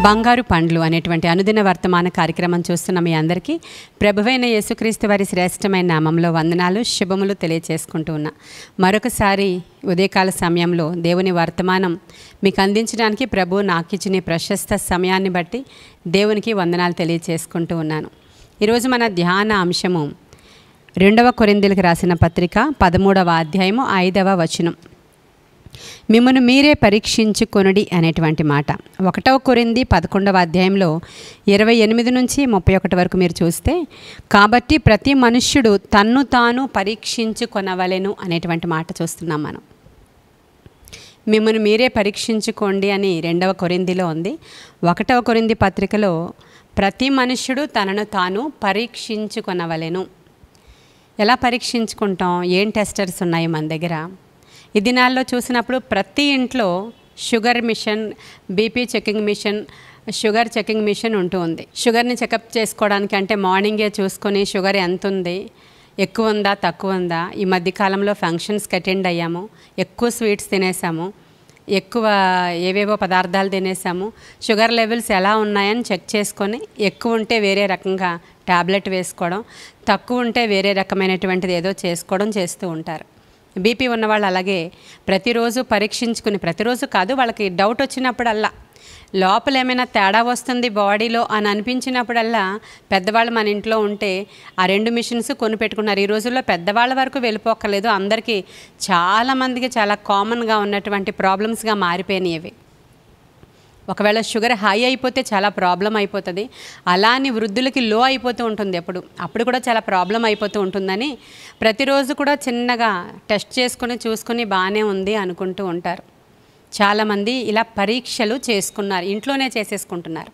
బంగారు పండ్లు అనేటువంటి అనుదిన వర్తమాన కార్యక్రమం చూస్తున్న మీ అందరికీ ప్రభువైన యేసుక్రీస్తు వారి శ్రేష్టమైన నామంలో వందనాలు శుభములు తెలియచేసుకుంటూ ఉన్నా. మరొకసారి ఉదయకాల సమయంలో దేవుని వర్తమానం మీకు అందించడానికి ప్రభు నాకు ఇచ్చిన ప్రశస్త సమయాన్ని బట్టి దేవునికి వందనాలు తెలియచేసుకుంటూ ఉన్నాను. ఈరోజు మన ధ్యాన అంశము 2వ కొరింథీయులకు రాసిన పత్రిక 13వ అధ్యాయము 5వ వచనం. మిమ్మను మీరే పరీక్షించుకొనుడి అనేటువంటి మాట 1వ కొరింథీ 11వ అధ్యాయంలో 28 నుంచి 31 వరకు మీరు చూస్తే, కాబట్టి ప్రతి మనుష్యుడు తన్ను తాను పరీక్షించుకొనవలెను అనేటువంటి మాట చూస్తున్నాం మనం. మిమ్మను మీరే పరీక్షించుకోండి అని 2వ కొరింథీలో ఉంది. 1వ కొరింథీ పత్రికలో ప్రతి మనుష్యుడు తనను తాను పరీక్షించుకొనవలెను. ఎలా పరీక్షించుకుంటాం? ఏం టెస్టర్స్ ఉన్నాయి మన దగ్గర? ఈ దినాల్లో చూసినప్పుడు ప్రతి ఇంట్లో sugar machine, BP checking machine, sugar checking machine ఉంటూ ఉంది. షుగర్ని చెకప్ చేసుకోవడానికి అంటే మార్నింగే చూసుకొని షుగర్ ఎంత ఉంది, ఎక్కువ ఉందా తక్కువ ఉందా. ఈ మధ్యకాలంలో ఫంక్షన్స్కి అటెండ్ అయ్యాము, ఎక్కువ స్వీట్స్ తినేసాము, ఎక్కువ ఏవేవో పదార్థాలు తినేసాము, షుగర్ లెవెల్స్ ఎలా ఉన్నాయని చెక్ చేసుకొని ఎక్కువ ఉంటే వేరే రకంగా ట్యాబ్లెట్ వేసుకోవడం, తక్కువ ఉంటే వేరే రకమైనటువంటిది ఏదో చేసుకోవడం చేస్తూ ఉంటారు. బీపీ ఉన్నవాళ్ళు అలాగే ప్రతిరోజు పరీక్షించుకుని, ప్రతిరోజు కాదు, వాళ్ళకి డౌట్ వచ్చినప్పుడల్లా, లోపల ఏమైనా తేడా వస్తుంది బాడీలో అని అనిపించినప్పుడల్లా పెద్దవాళ్ళు మన ఇంట్లో ఉంటే ఆ 2 మిషన్స్ కొనిపెట్టుకున్నారు. ఈ రోజుల్లో పెద్దవాళ్ళ వరకు వెళ్ళిపోక్కర్లేదు, అందరికీ చాలామందికి చాలా కామన్గా ఉన్నటువంటి ప్రాబ్లమ్స్గా మారిపోయినాయి అవి. ఒకవేళ షుగర్ హై అయిపోతే చాలా ప్రాబ్లం అయిపోతుంది, అలా అని వృద్ధులకి లో అయిపోతూ ఉంటుంది, అప్పుడు కూడా చాలా ప్రాబ్లం అయిపోతూ ఉంటుందని ప్రతిరోజు కూడా చిన్నగా టెస్ట్ చేసుకుని చూసుకుని బాగానే ఉంది అనుకుంటూ ఉంటారు. చాలామంది ఇలా పరీక్షలు చేసుకున్నారు, ఇంట్లోనే చేసేసుకుంటున్నారు.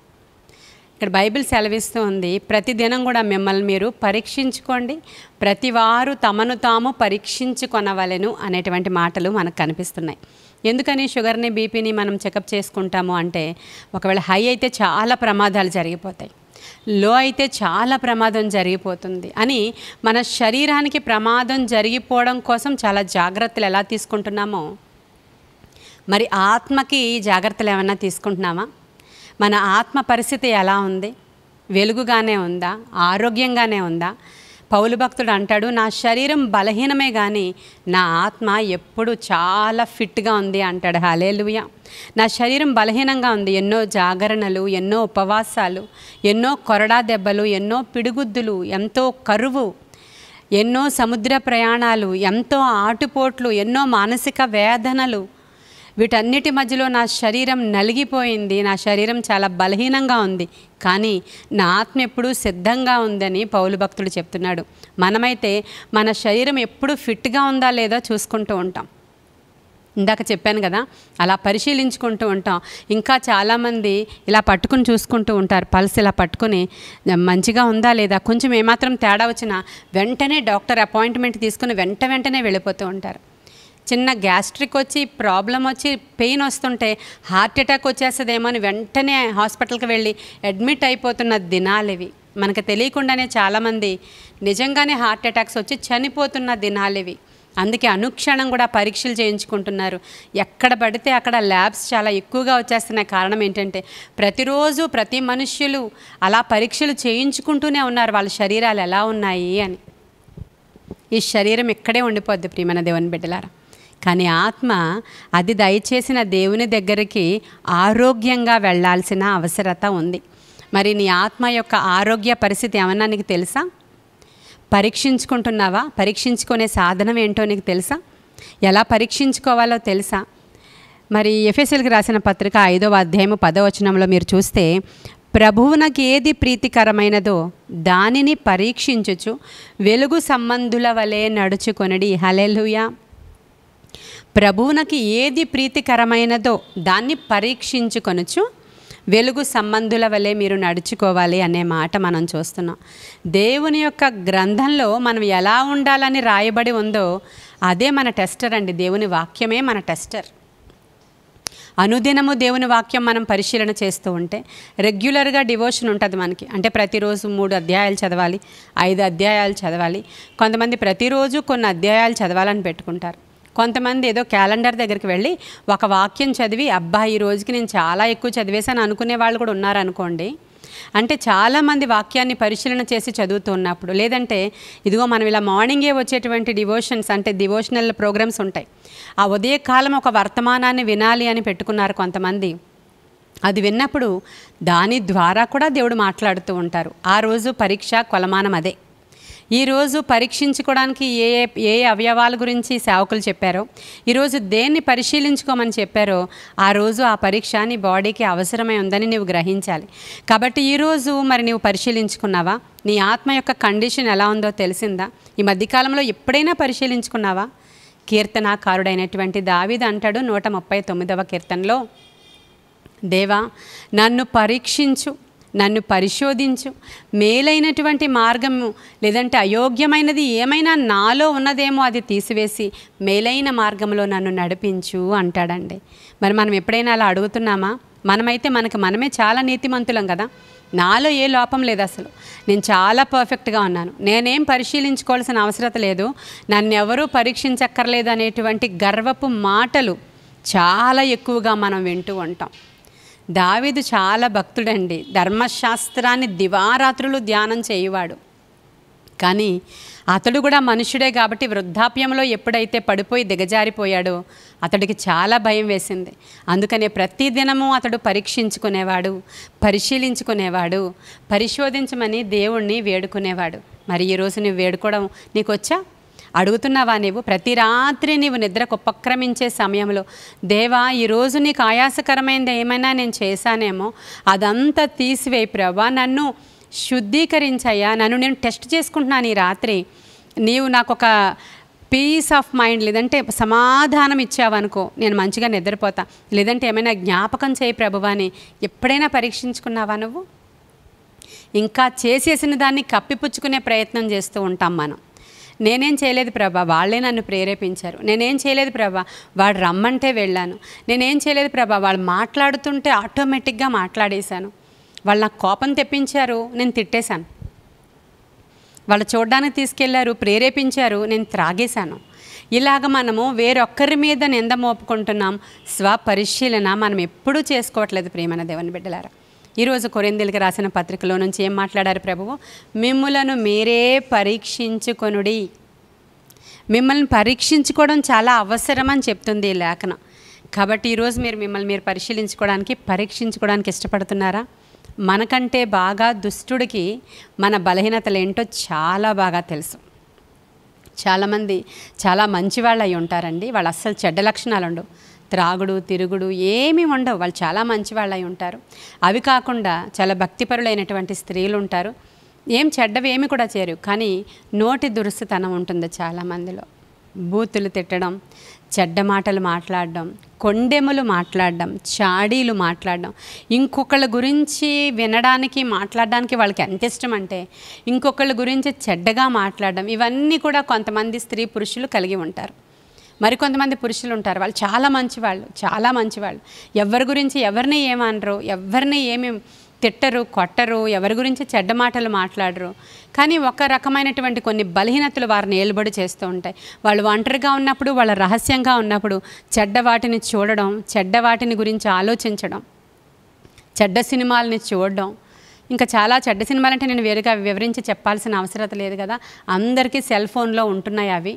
ఇక్కడ బైబిల్ సెలవిస్తూ ఉంది, ప్రతిదినం కూడా మిమ్మల్ని మీరు పరీక్షించుకోండి, ప్రతివారు తమను తాము పరీక్షించుకొనవలెను అనేటువంటి మాటలు మనకు కనిపిస్తున్నాయి. ఎందుకని షుగర్ని, బీపీని మనం చెకప్ చేసుకుంటాము అంటే, ఒకవేళ హై అయితే చాలా ప్రమాదాలు జరిగిపోతాయి, లో అయితే చాలా ప్రమాదం జరిగిపోతుంది అని మన శరీరానికి ప్రమాదం జరిగిపోవడం కోసం చాలా జాగ్రత్తలు ఎలా తీసుకుంటున్నామో, మరి ఆత్మకి జాగ్రత్తలు ఏమైనా తీసుకుంటున్నామా? మన ఆత్మ పరిస్థితి ఎలా ఉంది? వెలుగుగానే ఉందా? ఆరోగ్యంగానే ఉందా? పౌలు భక్తుడు అంటాడు, నా శరీరం బలహీనమే కానీ నా ఆత్మ ఎప్పుడు చాలా ఫిట్గా ఉంది అంటాడు. హల్లెలూయా. నా శరీరం బలహీనంగా ఉంది, ఎన్నో జాగరణలు, ఎన్నో ఉపవాసాలు, ఎన్నో కొరడా దెబ్బలు, ఎన్నో పిడుగుద్దులు, ఎంతో కరువు, ఎన్నో సముద్ర ప్రయాణాలు, ఎంతో ఆటుపోట్లు, ఎన్నో మానసిక వేదనలు, వీటన్నిటి మధ్యలో నా శరీరం నలిగిపోయింది, నా శరీరం చాలా బలహీనంగా ఉంది, కానీ నా ఆత్మ ఎప్పుడూ సిద్ధంగా ఉందని పౌలు భక్తుడు చెప్తున్నాడు. మనమైతే మన శరీరం ఎప్పుడు ఫిట్గా ఉందా లేదా చూసుకుంటూ ఉంటాం. ఇందాక చెప్పాను కదా, అలా పరిశీలించుకుంటూ ఉంటాం. ఇంకా చాలామంది ఇలా పట్టుకుని చూసుకుంటూ ఉంటారు, పల్స్ ఇలా పట్టుకుని మంచిగా ఉందా లేదా, కొంచెం ఏమాత్రం తేడా వచ్చినా వెంటనే డాక్టర్ అపాయింట్మెంట్ తీసుకుని వెంటనే వెళ్ళిపోతూ ఉంటారు. చిన్న గ్యాస్ట్రిక్ వచ్చి, ప్రాబ్లం వచ్చి, పెయిన్ వస్తుంటే హార్ట్ అటాక్ వచ్చేస్తుందేమో అని వెంటనే హాస్పిటల్కి వెళ్ళి అడ్మిట్ అయిపోతున్న దినాలు ఇవి. మనకు తెలియకుండానే చాలామంది నిజంగానే హార్ట్ అటాక్స్ వచ్చి చనిపోతున్న దినాలు ఇవి. అందుకే అనుక్షణం కూడా పరీక్షలు చేయించుకుంటున్నారు. ఎక్కడ పడితే అక్కడ ల్యాబ్స్ చాలా ఎక్కువగా వచ్చేస్తున్నాయి. కారణం ఏంటంటే ప్రతిరోజు ప్రతి మనుష్యులు అలా పరీక్షలు చేయించుకుంటూనే ఉన్నారు, వాళ్ళ శరీరాలు ఎలా ఉన్నాయి అని. ఈ శరీరం ఇక్కడే ఉండిపోద్ది ప్రియమైన దేవుని బిడ్డలారా, కానీ ఆత్మ అది దయచేసిన దేవుని దగ్గరికి ఆరోగ్యంగా వెళ్ళాల్సిన అవసరత ఉంది. మరి నీ ఆత్మ యొక్క ఆరోగ్య పరిస్థితి ఏమన్నా నీకు తెలుసా? పరీక్షించుకుంటున్నావా? పరీక్షించుకునే సాధనం ఏంటో నీకు తెలుసా? ఎలా పరీక్షించుకోవాలో తెలుసా? మరి ఎఫెసీయులకు రాసిన పత్రిక 5వ అధ్యాయము 10వ వచనంలో మీరు చూస్తే, ప్రభువునకు ఏది ప్రీతికరమైనదో దానిని పరీక్షించుచు వెలుగు సంబంధుల వలె నడుచుకొనడి. హల్లెలూయా. ప్రభువునకి ఏది ప్రీతికరమైనదో దాన్ని పరీక్షించుకొనుచు వెలుగు సంబంధుల వలె మీరు నడుచుకోవాలి అనే మాట మనం చూస్తున్నాం. దేవుని యొక్క గ్రంథంలో మనం ఎలా ఉండాలని రాయబడి ఉందో అదే మన టెస్టర్ అండి. దేవుని వాక్యమే మన టెస్టర్. అనుదినము దేవుని వాక్యం మనం పరిశీలన చేస్తూ ఉంటే రెగ్యులర్గా డివోషన్ ఉంటుంది మనకి. అంటే ప్రతిరోజు 3 అధ్యాయాలు చదవాలి, 5 అధ్యాయాలు చదవాలి. కొంతమంది ప్రతిరోజు కొన్ని అధ్యాయాలు చదవాలని పెట్టుకుంటారు. కొంతమంది ఏదో క్యాలెండర్ దగ్గరికి వెళ్ళి ఒక వాక్యం చదివి అబ్బా ఈ రోజుకి నేను చాలా ఎక్కువ చదివేశాను అనుకునే వాళ్ళు కూడా ఉన్నారనుకోండి. అంటే చాలామంది వాక్యాన్ని పరిశీలన చేసి చదువుతున్నప్పుడు, లేదంటే ఇదిగో మనం ఇలా మార్నింగే వచ్చేటువంటి డివోషన్స్ అంటే డివోషనల్ ప్రోగ్రామ్స్ ఉంటాయి, ఆ ఉదయకాలం ఒక వర్తమానాన్ని వినాలి అని పెట్టుకున్నారు కొంతమంది. అది విన్నప్పుడు దాని ద్వారా కూడా దేవుడు మాట్లాడుతూ ఉంటారు. ఆ రోజు పరీక్ష కొలమానం అదే. ఈరోజు పరీక్షించుకోవడానికి ఏ అవయవాల గురించి సేవకులు చెప్పారో, ఈరోజు దేన్ని పరిశీలించుకోమని చెప్పారో, ఆ రోజు ఆ పరీక్ష నీ బాడీకి అవసరమై ఉందని నీవు గ్రహించాలి. కాబట్టి ఈరోజు మరి నీవు పరిశీలించుకున్నావా? నీ ఆత్మ యొక్క కండిషన్ ఎలా ఉందో తెలిసిందా? ఈ మధ్యకాలంలో ఎప్పుడైనా పరిశీలించుకున్నావా? కీర్తనాకారుడైనటువంటి దావీదు అంటాడు 139వ కీర్తనలో, దేవా నన్ను పరీక్షించు, నన్ను పరిశోధించు, మేలైనటువంటి మార్గము లేదంటే అయోగ్యమైనది ఏమైనా నాలో ఉన్నదేమో అది తీసివేసి మేలైన మార్గంలో నన్ను నడిపించు అంటాడండి. మరి మనం ఎప్పుడైనా అలా అడుగుతున్నామా? మనమైతే మనమే చాలా నీతిమంతులం కదా, నాలో ఏ లోపం లేదు, అసలు నేను చాలా పర్ఫెక్ట్గా ఉన్నాను, నేనేం పరిశీలించుకోవాల్సిన అవసరం లేదు, నన్ను ఎవరూ పరీక్షించక్కర్లేదు అనేటువంటి గర్వపు మాటలు చాలా ఎక్కువగా మనం వింటూ ఉంటాం. దావీదు చాలా భక్తుడండి, ధర్మశాస్త్రాన్ని దివారాత్రులు ధ్యానం చేయువాడు. కానీ అతడు కూడా మనుషుడే కాబట్టి వృద్ధాప్యంలో ఎప్పుడైతే పడిపోయి దిగజారిపోయాడో అతడికి చాలా భయం వేసింది. అందుకనే ప్రతిదినము అతడు పరీక్షించుకునేవాడు, పరిశీలించుకునేవాడు, పరిశోధించమని దేవుణ్ణి వేడుకునేవాడు. మరి ఈరోజు నువ్వు వేడుకోవడం నీకు వచ్చా? అడుగుతున్నావా? నీవు ప్రతి రాత్రి నీవు నిద్రకు ఉపక్రమించే సమయంలో, దేవా ఈరోజు నీకు ఆయాసకరమైనది ఏమైనా నేను చేశానేమో అదంతా తీసివేయి ప్రభా, నన్ను శుద్ధీకరించయ్యా, నన్ను నేను టెస్ట్ చేసుకుంటున్నాను ఈ రాత్రి, నీవు నాకు ఒక పీస్ ఆఫ్ మైండ్ లేదంటే సమాధానం ఇచ్చావనుకో నేను మంచిగా నిద్రపోతా, లేదంటే ఏమైనా జ్ఞాపకం చేయి ప్రభువా అని ఎప్పుడైనా పరీక్షించుకున్నావా నువ్వు? ఇంకా చేసేసిన దాన్ని కప్పిపుచ్చుకునే ప్రయత్నం చేస్తూ ఉంటాం మనం. నేనేం చేయలేదు ప్రభా, వాళ్ళే నన్ను ప్రేరేపించారు, నేనేం చేయలేదు ప్రభా, వాడు రమ్మంటే వెళ్ళాను, నేనేం చేయలేదు ప్రభా, వాళ్ళు మాట్లాడుతుంటే ఆటోమేటిక్గా మాట్లాడేశాను, వాళ్ళు నాకు కోపం తెప్పించారు, నేను తిట్టేశాను, వాళ్ళు చూడడానికి తీసుకెళ్లారు, ప్రేరేపించారు, నేను త్రాగేశాను. ఇలాగ మనము వేరొక్కరి మీద నింద మోపుకుంటున్నాం. స్వపరిశీలన మనం ఎప్పుడూ చేసుకోవట్లేదు ప్రియమైన దేవుని బిడ్డలారా. ఈరోజు కొరింథీయులకు రాసిన పత్రికలో నుంచి ఏం మాట్లాడారు ప్రభువు? మిమ్ములను మీరే పరీక్షించుకొనుడి. మిమ్మల్ని పరీక్షించుకోవడం చాలా అవసరం అని చెప్తుంది ఈ లేఖనం. కాబట్టి ఈరోజు మిమ్మల్ని మీరు పరీక్షించుకోవడానికి ఇష్టపడుతున్నారా? మనకంటే బాగా దుష్టుడికి మన బలహీనతలు ఏంటో చాలా బాగా తెలుసు. చాలామంది చాలా మంచివాళ్ళు అయి ఉంటారండి, వాళ్ళు అస్సలు చెడ్డ లక్షణాలు ఉండవు, త్రాగుడు తిరుగుడు ఏమీ ఉండవు, వాళ్ళు చాలా మంచివాళ్ళు అయి ఉంటారు. అవి కాకుండా చాలా భక్తిపరులైనటువంటి స్త్రీలు ఉంటారు, ఏం చెడ్డవి ఏమి కూడా చేయరు, కానీ నోటి దురుసుతనం ఉంటుంది చాలామందిలో. బూతులు తిట్టడం, చెడ్డ మాటలు మాట్లాడడం, కొండెములు మాట్లాడడం, చాడీలు మాట్లాడడం, ఇంకొకళ్ళ గురించి వినడానికి మాట్లాడడానికి వాళ్ళకి ఎంత ఇష్టం అంటే ఇంకొకళ్ళ గురించి చెడ్డగా మాట్లాడడం, ఇవన్నీ కూడా కొంతమంది స్త్రీ పురుషులు కలిగి ఉంటారు. మరికొంతమంది పురుషులు ఉంటారు, వాళ్ళు చాలా మంచివాళ్ళు, ఎవరి గురించి ఎవరిని ఏమనరు, ఎవరిని ఏమి తిట్టరు, కొట్టరు, ఎవరి గురించి చెడ్డ మాటలు మాట్లాడరు. కానీ ఒక రకమైనటువంటి కొన్ని బలహీనతలు వారిని ఏలుబడి చేస్తూ ఉంటాయి. వాళ్ళు ఒంటరిగా ఉన్నప్పుడు, వాళ్ళ రహస్యంగా ఉన్నప్పుడు చెడ్డ వాటిని చూడడం, చెడ్డ వాటిని గురించి ఆలోచించడం, చెడ్డ సినిమాలని చూడడం, ఇంకా చాలా చెడ్డ సినిమాలంటే నేను వేరుగా వివరించి చెప్పాల్సిన అవసరం లేదు కదా, అందరికీ సెల్ ఫోన్లో ఉంటున్నాయి అవి.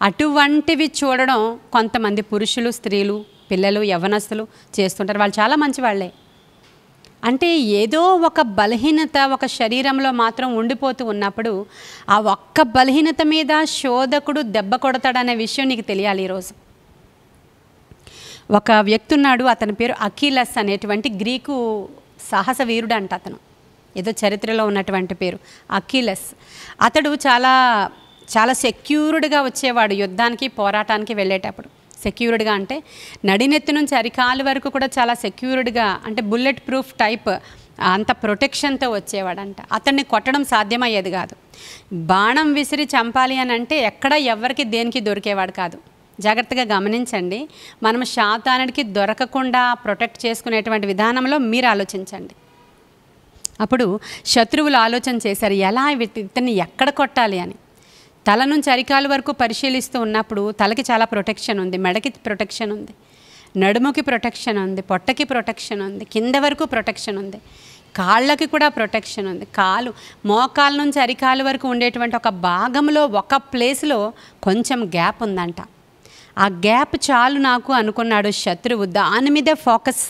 అటువంటివి చూడడం కొంతమంది పురుషులు, స్త్రీలు, పిల్లలు, యవ్వనస్తులు చేస్తుంటారు. వాళ్ళు చాలా మంచివాళ్లే. అంటే ఏదో ఒక బలహీనత ఒక శరీరంలో మాత్రం ఉండిపోతూ ఉన్నప్పుడు ఆ ఒక్క బలహీనత మీద శోధకుడు దెబ్బ కొడతాడనే విషయం నీకు తెలియాలి. ఈరోజు ఒక వ్యక్తి ఉన్నాడు, అతని పేరు అకిలస్ అనేటువంటి గ్రీకు సాహస వీరుడు అంట. అతను ఏదో చరిత్రలో ఉన్నటువంటి పేరు అకిలస్. అతడు చాలా చాలా సెక్యూర్డ్గా వచ్చేవాడు యుద్ధానికి, పోరాటానికి వెళ్ళేటప్పుడు. సెక్యూర్డ్గా అంటే నడినెత్తి నుంచి అరికాలు వరకు కూడా చాలా సెక్యూర్డ్గా, అంటే బుల్లెట్ ప్రూఫ్ టైప్ అంత ప్రొటెక్షన్తో వచ్చేవాడంట. అతన్ని కొట్టడం సాధ్యమయ్యేది కాదు. బాణం విసిరి చంపాలి అని అంటే ఎక్కడ ఎవరికి దేనికి దొరికేవాడు కాదు. జాగ్రత్తగా గమనించండి, మనం శాతానికి దొరకకుండా ప్రొటెక్ట్ చేసుకునేటువంటి విధానంలో మీరు ఆలోచించండి. అప్పుడు శత్రువులు ఆలోచన చేశారు, ఎలా ఇతన్ని ఎక్కడ కొట్టాలి అని. తల నుంచి అరికాలు వరకు పరిశీలిస్తూ ఉన్నప్పుడు తలకి చాలా ప్రొటెక్షన్ ఉంది, మెడకి ప్రొటెక్షన్ ఉంది, నడుముకి ప్రొటెక్షన్ ఉంది, పొట్టకి ప్రొటెక్షన్ ఉంది, కింద వరకు ప్రొటెక్షన్ ఉంది, కాళ్ళకి కూడా ప్రొటెక్షన్ ఉంది. మోకాళ్ళ నుంచి అరికాలు వరకు ఉండేటువంటి ఒక భాగంలో ఒక ప్లేస్లో కొంచెం గ్యాప్ ఉందంట. ఆ గ్యాప్ చాలు నాకు అనుకున్నాడు శత్రువు. దాని మీదే ఫోకస్,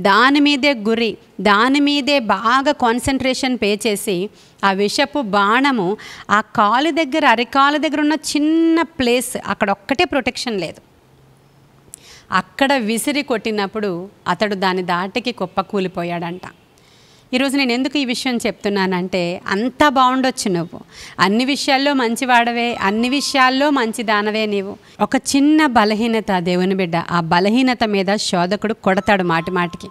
దాని మీదే గురి, దాని మీదే బాగా కాన్సన్ట్రేషన్ పే చేసి ఆ విషపు బాణము ఆ కాలు దగ్గర, అరికాలు దగ్గర ఉన్న చిన్న ప్లేస్, అక్కడ ఒక్కటే ప్రొటెక్షన్ లేదు, అక్కడ విసిరి కొట్టినప్పుడు అతడు దాని దాటికి కుప్పకూలిపోయాడంట. ఈరోజు నేను ఎందుకు ఈ విషయం చెప్తున్నానంటే, అంత బాగుండొచ్చు నువ్వు, అన్ని విషయాల్లో మంచివాడవే, అన్ని విషయాల్లో మంచి దానవే నీవు. ఒక చిన్న బలహీనత దేవుని బిడ్డ, ఆ బలహీనత మీద శోధకుడు కొడతాడు మాటి మాటికి.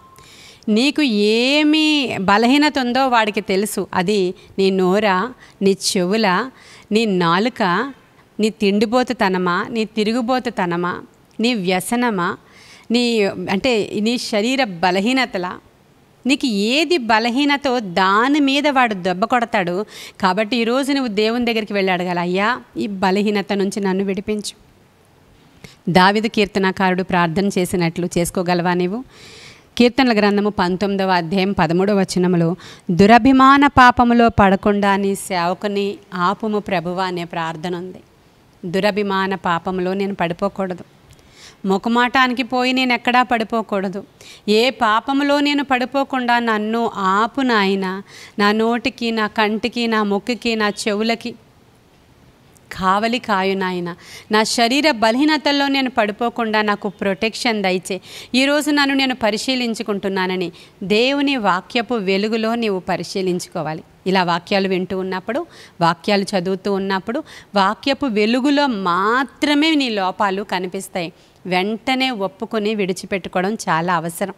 నీకు ఏమి బలహీనత ఉందో వాడికి తెలుసు. అది నీ నోరా, నీ చెవుల, నీ నాలుక, నీ తిండిపోతుతనమా, నీ తిరుగుబోతుతనమా, నీ వ్యసనమా, నీ శరీర బలహీనతలా, నీకు ఏది బలహీనతో దాని మీద వాడు దెబ్బ కొడతాడు. కాబట్టి ఈరోజు నువ్వు దేవుని దగ్గరికి వెళ్ళి అడగాలి, అయ్యా ఈ బలహీనత నుంచి నన్ను విడిపించు. దావీదు కీర్తనకారుడు ప్రార్థన చేసినట్లు చేసుకోగలవా నీవు? కీర్తనల గ్రంథము 19వ అధ్యాయం 13వ వచనములో, దురభిమాన పాపములో పడకుండా నీ సేవకుని ఆపుము ప్రభువా అనే ప్రార్థన ఉంది. దురభిమాన పాపములో నేను పడిపోకూడదు, మొకమాటానికి పోయి నేను ఎక్కడా పడిపోకూడదు. ఏ పాపములో నేను పడిపోకుండా నన్ను ఆపు నాయన. నా నోటికి, నా కంటికి, నా ముక్కుకి, నా చెవులకి కావలి కాయు నాయన. నా శరీర బలహీనతల్లో నేను పడిపోకుండా నాకు ప్రొటెక్షన్ దయచే. ఈరోజు నన్ను నేను పరిశీలించుకుంటున్నానని దేవుని వాక్యపు వెలుగులో నీవు పరిశీలించుకోవాలి. ఇలా వాక్యాలు వింటూ ఉన్నప్పుడు, వాక్యాలు చదువుతూ ఉన్నప్పుడు వాక్యపు వెలుగులో మాత్రమే నీ లోపాలు కనిపిస్తాయి. వెంటనే ఒప్పుకొని విడిచిపెట్టుకోవడం చాలా అవసరం.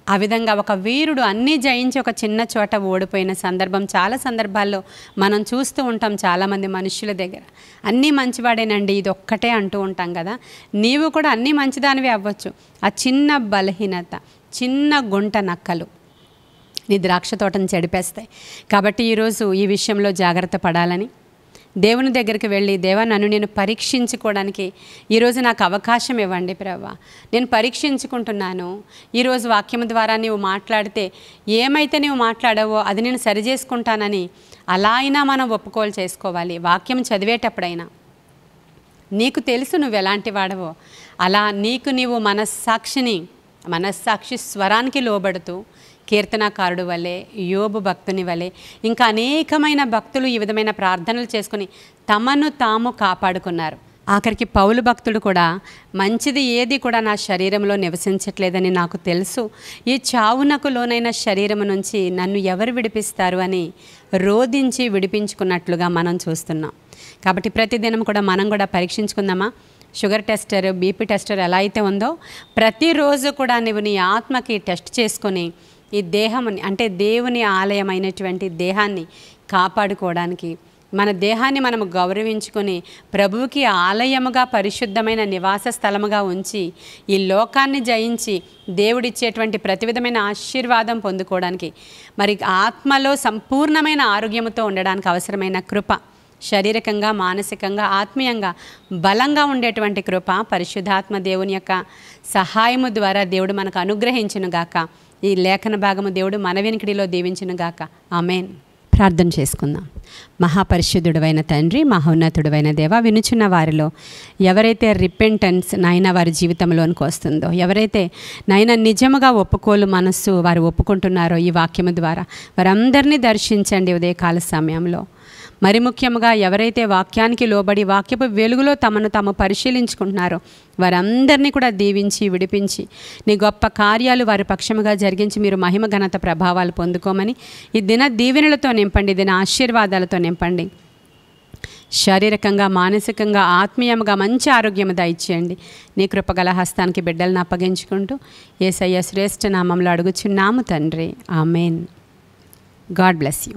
ఆ విధంగా ఒక వీరుడు అన్నీ జయించి ఒక చిన్న చోట ఓడిపోయిన సందర్భం చాలా సందర్భాల్లో మనం చూస్తూ ఉంటాం. చాలామంది మనుషుల దగ్గర అన్నీ మంచివాడేనండి ఇది ఒక్కటే అంటూ ఉంటాం కదా. నీవు కూడా అన్నీ మంచిదానివి అవ్వచ్చు. ఆ చిన్న బలహీనత, చిన్న గుంట నక్కలు నీ ద్రాక్ష తోటను చెడిపేస్తాయి. కాబట్టి ఈరోజు ఈ విషయంలో జాగ్రత్త పడాలని దేవుని దగ్గరికి వెళ్ళి, దేవా నన్ను నేను పరీక్షించుకోవడానికి ఈరోజు నాకు అవకాశం ఇవ్వండి ప్రభువా, నేను పరీక్షించుకుంటున్నాను. ఈరోజు వాక్యం ద్వారా నీవు మాట్లాడితే ఏమైతే నీవు మాట్లాడావో అది నేను సరిచేసుకుంటానని అలా అయినా మనం ఒప్పుకోలు చేసుకోవాలి. వాక్యం చదివేటప్పుడైనా నీకు తెలుసు నువ్వు ఎలాంటి వాడవో, అలా నీవు మనస్సాక్షి స్వరానికి లోబడుతూ కీర్తనాకారుడు వలె, యోబు భక్తుని వలె, ఇంకా అనేకమైన భక్తులు ఈ విధమైన ప్రార్థనలు చేసుకుని తమను తాము కాపాడుకున్నారు. ఆఖరికి పౌలు భక్తుడు కూడా, మంచిది ఏది కూడా నా శరీరంలో నివసించట్లేదని నాకు తెలుసు, ఈ చావునకు లోనైన శరీరము నుంచి నన్ను ఎవరు విడిపిస్తారు అని రోధించి విడిపించుకున్నట్లుగా మనం చూస్తున్నాం. కాబట్టి ప్రతిదినం కూడా మనం కూడా పరీక్షించుకుందామా? షుగర్ టెస్టర్, బీపీ టెస్టర్ ఎలా అయితే ఉందో, ప్రతిరోజు కూడా నువ్వు నీ ఆత్మకి టెస్ట్ చేసుకొని ఈ దేహముని, అంటే దేవుని ఆలయమైనటువంటి దేహాన్ని కాపాడుకోవడానికి, మన దేహాన్ని మనము గౌరవించుకొని ప్రభువుకి ఆలయముగా, పరిశుద్ధమైన నివాస స్థలముగా ఉంచి ఈ లోకాన్ని జయించి దేవుడిచ్చేటువంటి ప్రతి విధమైన ఆశీర్వాదం పొందుకోవడానికి, మరి ఆత్మలో సంపూర్ణమైన ఆరోగ్యముతో ఉండడానికి అవసరమైన కృప, శారీరకంగా, మానసికంగా, ఆత్మీయంగా బలంగా ఉండేటువంటి కృప పరిశుద్ధాత్మ దేవుని యొక్క సహాయము ద్వారా దేవుడు మనకు అనుగ్రహించునుగాక. ఈ లేఖన భాగము దేవుడు మన వినికిడిలో దీవించునుగాక. ఆమేన్. ప్రార్థన చేసుకుందాం. మహాపరిశుద్ధుడైన తండ్రి, మహోన్నతుడైన దేవ, వినుచున్న వారిలో ఎవరైతే రిపెంటెన్స్ నాయన వారి జీవితంలోనికి వస్తుందో, ఎవరైతే నాయన నిజముగా ఒప్పుకోలు మనస్సు వారు ఒప్పుకుంటున్నారో ఈ వాక్యము ద్వారా వారందరినీ దర్శించండి ఉదయకాల సమయంలో. మరి ముఖ్యంగా ఎవరైతే వాక్యానికి లోబడి వాక్యపు వెలుగులో తమను తాము పరిశీలించుకుంటున్నారో వారందరినీ కూడా దీవించి విడిపించి నీ గొప్ప కార్యాలు వారి పక్షముగా జరిగించి మీరు మహిమ ఘనత ప్రభావాలు పొందుకోమని ఈ దిన దీవెనలతో నింపండి, దిన ఆశీర్వాదాలతో నింపండి. శారీరకంగా, మానసికంగా, ఆత్మీయంగా మంచి ఆరోగ్యము దయచేయండి. నీ కృపగల హస్తానికి బిడ్డలను అప్పగించుకుంటూ యేసయ్య శ్రేష్ఠ నామంలో అడుగుచున్నాము తండ్రి. ఆమెన్. God bless you.